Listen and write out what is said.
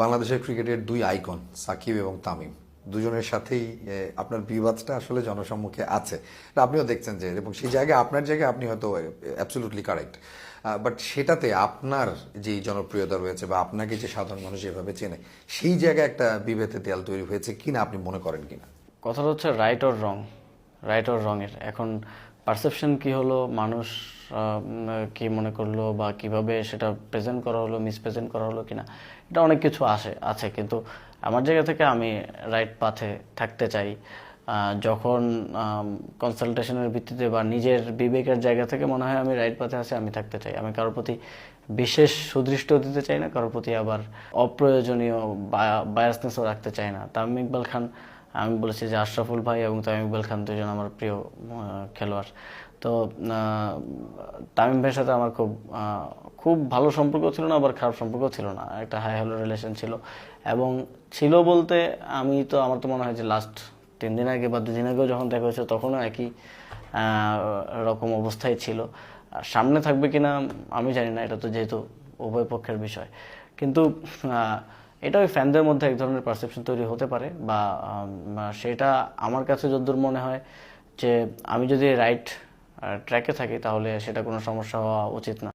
বাংলাদেশের ক্রিকেটের দুই আইকন সাকিব এবং তামিম দুজনের সাথেই আপনার বিবাদটা আসলে জনসম্মুখে আছে, এটা আপনিও দেখছেন যে, এবং সেই জায়গায় আপনার জায়গায় আপনি হয়তো অ্যাবসলিউটলি কারেক্ট, বাট সেটাতে আপনার যে জনপ্রিয়তা রয়েছে বা আপনাকে যে সাধারণ মানুষ এভাবে চেনে, সেই জায়গায় একটা বিভেদের দেয়াল তৈরি হয়েছে কিনা আপনি মনে করেন কিনা? কথাটা হচ্ছে রাইট অর রং এর এখন পারসেপশন কি হলো, মানুষ কি মনে করলো বা কিভাবে সেটা প্রেজেন্ট করা হলো, মিসপ্রেজেন্ট করা হলো কিনা, এটা অনেক কিছু আছে, কিন্তু আমার জায়গা থেকে আমি রাইট পাথে থাকতে চাই। যখন কনসালটেশনের ভিত্তিতে বা নিজের বিবেকের জায়গা থেকে মনে হয় আমি রাইট পাথে আছি, আমি থাকতে চাই। আমি কারোর প্রতি বিশেষ সুদৃষ্ট দিতে চাই না, কারোর প্রতি আবার অপ্রয়োজনীয় বায়াসনেসও রাখতে চাই না। তামিম ইকবাল খান, আমি বলেছি যে আশরাফুল ভাই এবং তামিম ইকবাল খান দুজন আমার প্রিয় খেলোয়াড়। তো তামিম ভাইয়ের সাথে আমার খুব ভালো সম্পর্ক ছিল না, আবার খারাপ সম্পর্ক ছিল না, একটা হাই হ্যালো রিলেশন ছিল। এবং ছিল বলতে আমার তো মনে হয় যে লাস্ট 3 দিন আগে বা 2 দিন আগেও যখন দেখা হয়েছে তখনও একই রকম অবস্থায় ছিল। আর সামনে থাকবে কিনা আমি জানি না, এটা তো যেহেতু উভয় পক্ষের বিষয়। কিন্তু এটা ওই ফ্যানদের মধ্যে এক ধরনের পারসেপশন তৈরি হতে পারে, বা সেটা আমার কাছে যতদূর মনে হয় যে আমি যদি রাইট ট্র্যাকে থাকি তাহলে সেটা কোনো সমস্যা হওয়া উচিত না।